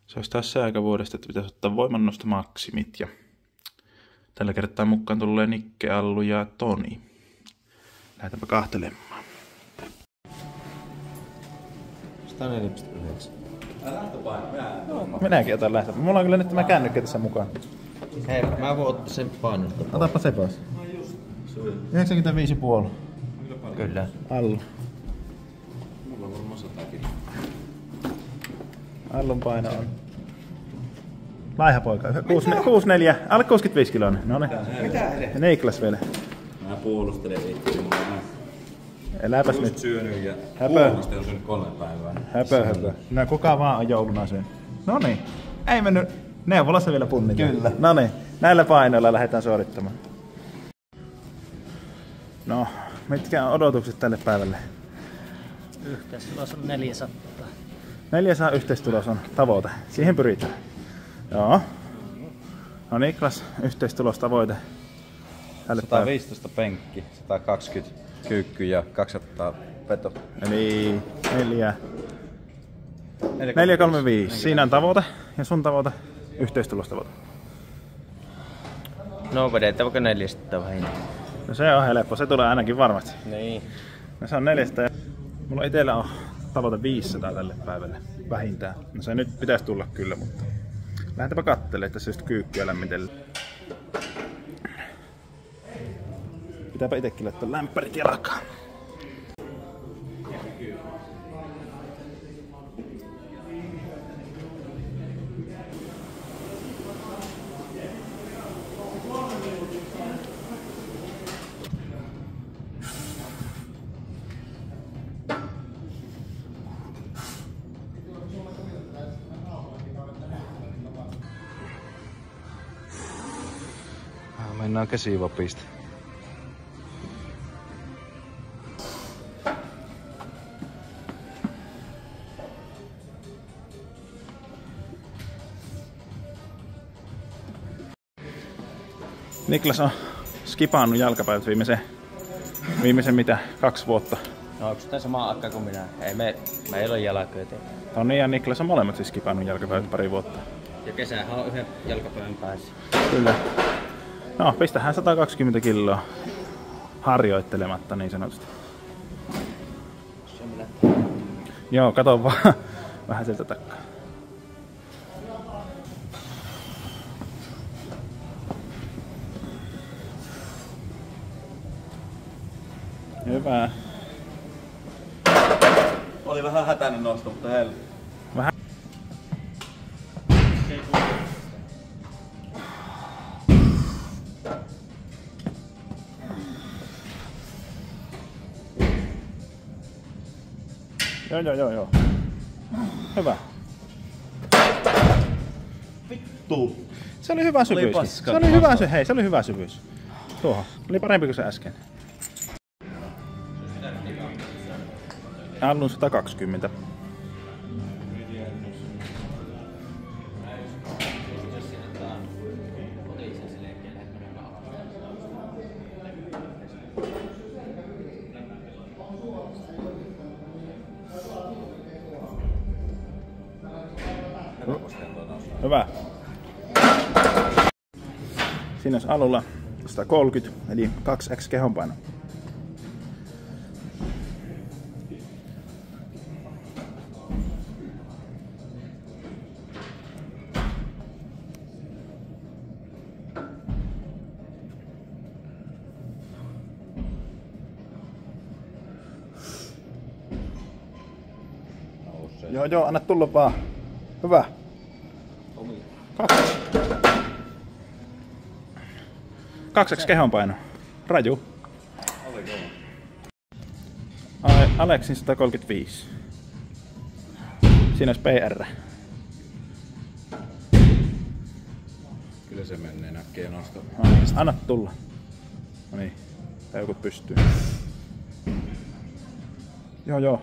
Se olisi taas se aika vuodesta, että pitäisi ottaa voimannostomaksimit. Ja tällä kertaa mukaan tulee Nikke, Allu ja Toni. Lähdetäänpä kahtelemaan. 104,9. Minäkin otan lähtöä. Mulla on kyllä nyt tämä kännykkä tässä mukaan. Hei, mä voin ottaa sen painosta. Otapa se pois. 95,5. Kyllä. Allu. Mulla on varmaan 100 Allun paino on. Laiha poika. 64, alle 65 kiloa. No niin. Mitä? Niklas vielä. Mä puolustelen itse. Eläpäs just nyt. syönyt ja Höpö. puolesta on syönyt 3 päivää. Höpö. No kuka vaan on jouluna syönyt. No niin. Ei mennyt. Neuvolassa vielä punnita. Kyllä. No niin. Näillä painoilla lähdetään suorittamaan. No, mitkä on odotukset tälle päivälle? Yhteistulos on 400. 400 yhteistulos on tavoite. Siihen pyritään. Joo. No Niklas, yhteistulostavoite tälle 115 penkki, 120 kyykky ja 200 veto. Eli 435. Siinä on tavoite ja sun tavoite, yhteistulostavoite. No vedetäänkö 400 vähintään? No se on helppo, se tulee ainakin varmasti. Niin. No se on 400. Mulla itellä on tavoite 500 tälle päivälle vähintään. No se nyt pitäisi tulla kyllä, mutta lähdetäänpä kattelemaan, että se just kyykkyä lämmitellä. Pitääpä itekin laittaa lämpärit jalkaan. Mennään käsivapista. Niklas on skipannut jalkapäivät viimeisen mitä 2 vuotta. No onko tämä sama akka kuin minä? Ei meillä ole jalkoja tehdä. Toni ja Niklas on molemmat siis skipannut jalkapäivät 2 vuotta. Ja kesähän on yhden jalkapäivän päässä. Kyllä. No, pistähän 120 kiloa harjoittelematta niin sanotusti. Joo, kato vaan vähän sieltä takaa. Hyvä. Oli vähän hätäinen nosto, mutta hei. Vähän. Joo. Hyvä. Vittu. Se oli hyvä syvyys. Se oli hyvä syvyys. Hei, se oli hyvä syvyys. Tuohon. Oli parempi kuin se äsken. Allun 120. Hyvä. Siinä olisi alulla 130, eli 2x kehonpaino. Joo, anna tulla vaan. Hyvä. 2x kehonpaino. Raju. Aleksin 135. Siinä olisi PR. Kyllä se menee näkkeen nosto. Anna tulla. No niin. Peukut pystyy. Joo.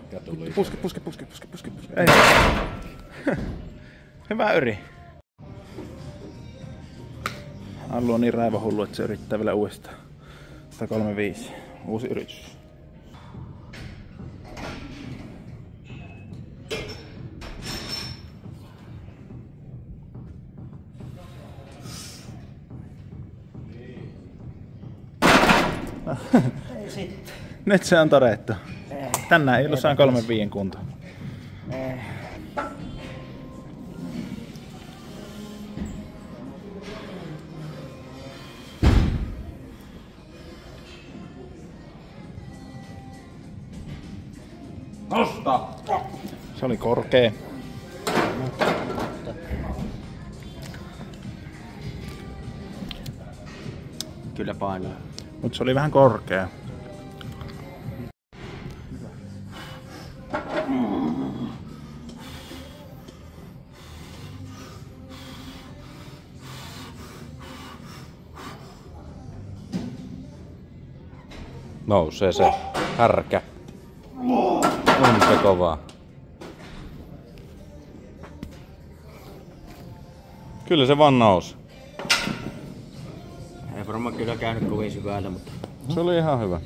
Puske. Ei. Hyvä yri. Allu on niin raivohullu, että se yrittää vielä uudestaan. 135. Uusi yritys. Ei sitten. Nyt se on todettu. Tänään ei ollut saan 3-5 kunto. Ei. Nosta! Se oli korkea. Kyllä painaa. Mut se oli vähän korkea. Nousee se härkä. On se kovaa. Kyllä se vaan nousi. Ei varmaan kyllä käynyt kovin syvällä, mutta... Se oli ihan hyvä.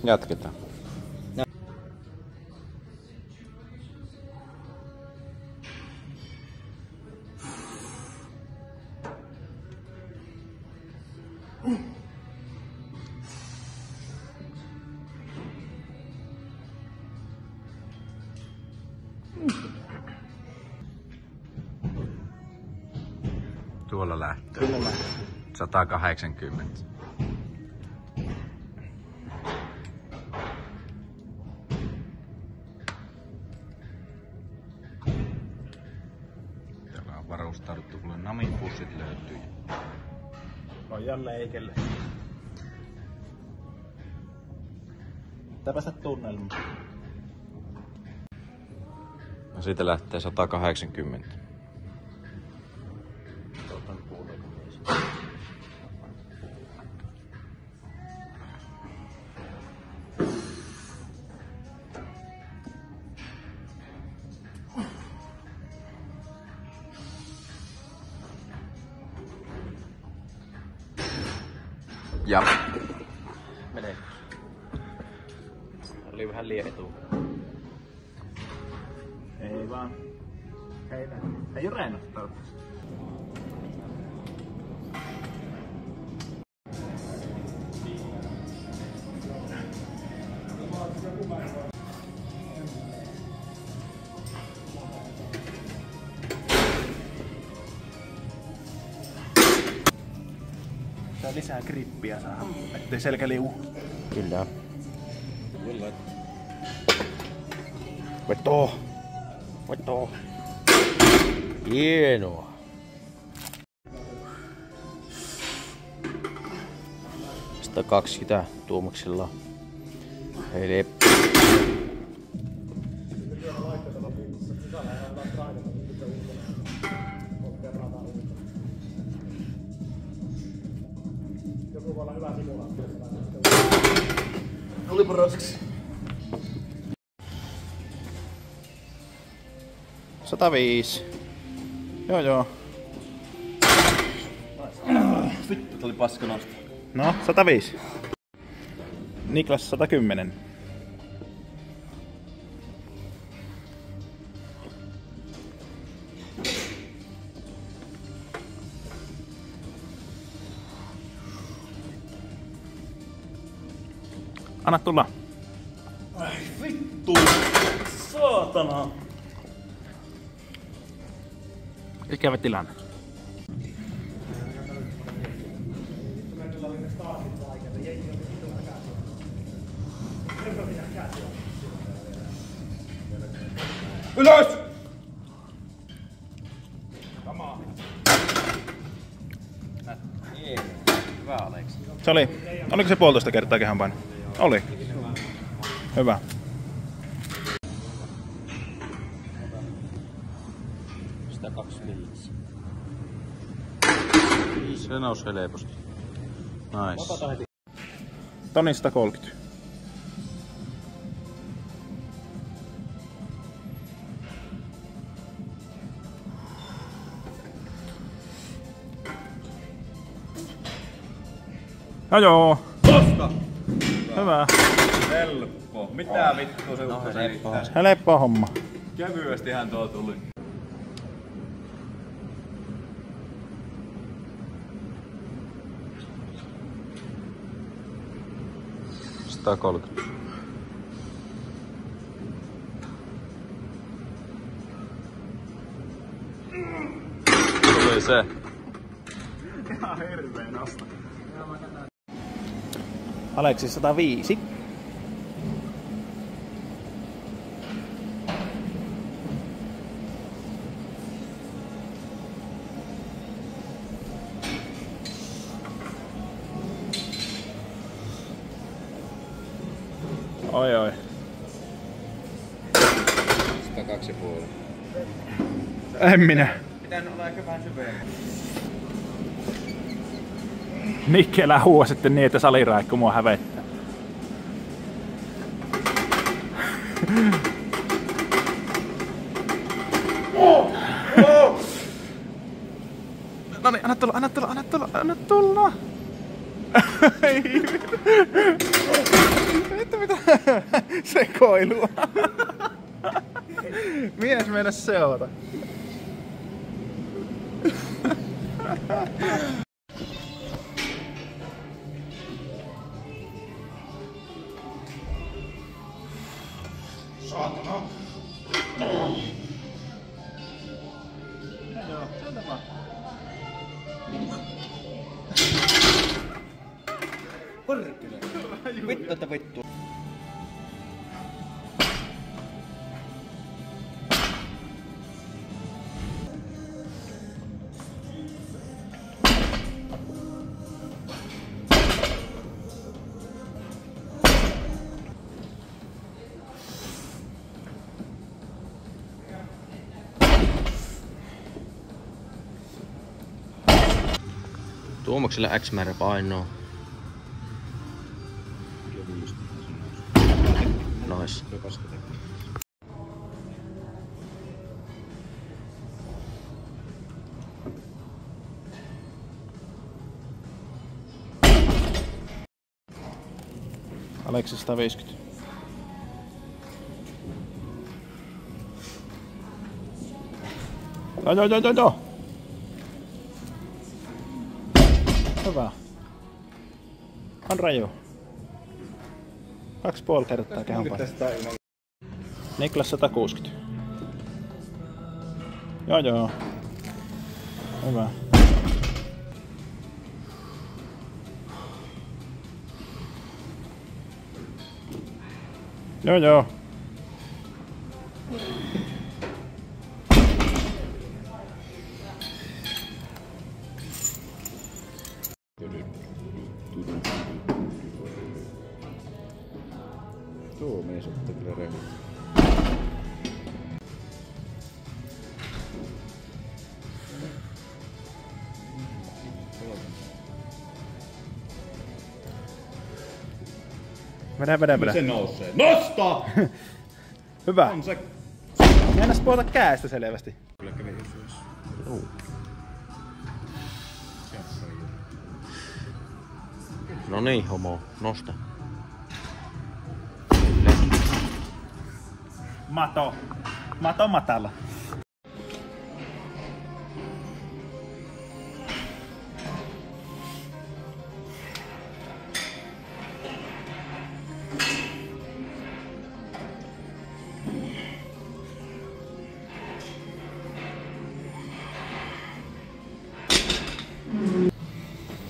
Jatketaan. Tuolla lähtee. Kyllä lähtee. 180. Täällä on varustauduttu, kun Namin pussit löytyy. On jälleen eikelle. Pitää päästä tunnelmaan. No siitä lähtee 180. Ja Menee. Oli vähän liian etu. Ei vaan. Ei oo reenattu tarpeeksi. Tää lisää grippiä saa, ettei selkä liu. Kyllä. Vetoo! Vetoo. Hienoa. Sitä 20 tuomaksilla. Eli Olipa raskas. 105. Joo. vittu tuli paska nosto. No, 105. Niklas 110. Anna tulla. Ai vittu! Saatana! Ikävä tilanne. ylös! Hyvä Aleksi. Se oli. Oliko se 1,5 kertaa kehonpaino? Oli. Hyvä. Sitä 25. Se nousi helposti. Nice. Toni 130. Joo. Tosta! Hyvä. Helppo. Mitä vittua se ukko selittää? Helppo homma. Kevyestihän tuo tuli. 130. Tuli se. Ihan hirveen nosta. Aleksi 105. Oi oi. 102,5. En minä. Pitänyt olla aika vähän syvemmin. Nikke, älä huua sitten niin, että saliraikku mua hävettää. Noniin, anna tulla, anna tulla, anna tulla, anna tulla! Ei vittu mitä sekoilua. Mies mennä seura. Saatana. Joo, sieltä vaan. Porkkele. Vittu, että vittu. Tuomoksella X määrä painoa. Nois. Aleksi 150. Joo. Hyvä. On raju. 2,5 kertaa kehon paino. Niklas 160. Joo. Hyvä. Joo. Tuo mies ottaa kyllä rehut. Vedä. Se nousee. Nosta! Hyvä. On se. Mennäs puhuta käestä selvästi. Kyllä kävi jos. No niin, homo. Nosta. Mato matala.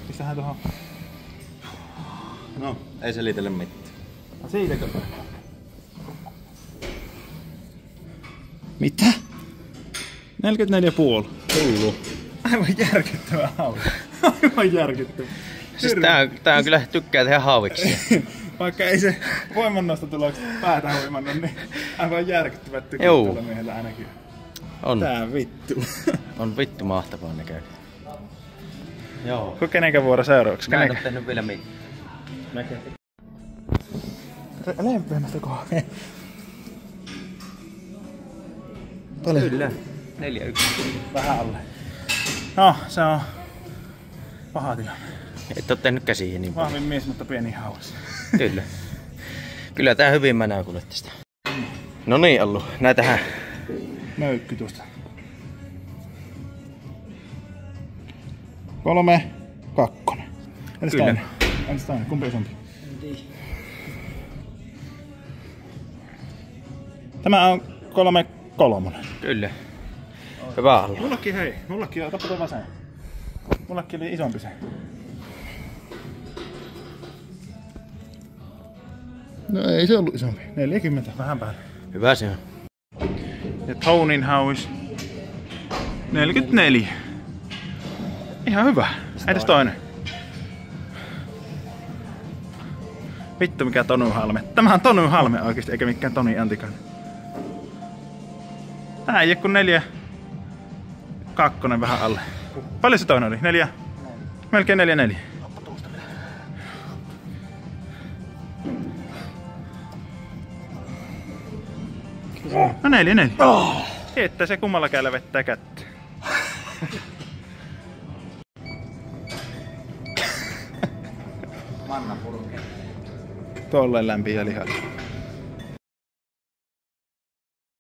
Pistähän tuohon. No, ei selitellä mitään. No siitäkö? Mitä? 44,5. Hullu. Aivan järkyttävä hauki. Aivan järkyttävä. Siis tää on kyllä tykkää tehdä haaviksia. Vaikka ei se voimannostotulokset päätä huimannut, niin aivan järkyttävät tykkää tällä miehellä ainakin. On. Tää vittu. On vittu mahtavaa näköinen. Joo. Kenenkä vuoro seuraavaksi? Mä en oo tehnyt vielä mitään. Näkee. Lempeämmästä kohden. Kyllä. 4-1. Vähän alle. No, se on paha tilanne. Et oo tehnyt käsiin niin paljon. Vahvin mies, mutta pieni hauas. Kyllä. Kyllä tää hyvin mänää kuule tästä. No niin, Allu. Näitähän. Möykky tuosta. 3, 2. Entäs Kyllä. toinen? Entäs toinen? Kumpi isompi? Tämä on 3,3. Kyllä. Hyvä allu. Mullakin otapa tuo vasen. Mullakin oli isompi se. No ei se ollut isompi. 40, vähän päälle. Hyvä se on. Ja Tonin hauis 44. Ihan hyvä. Entäs toinen? Vittu mikä Tonu Halme. Tämä on Tonu Halme oikeesti, eikä mikään Toni Antikainen. Tää ei oo kun 4. 2 vähän alle. Paljon se toinen oli? 4? Melkein 4. No 4. Että se kummalla käydä vettää kättä. Tolleen lämpiä lihaa.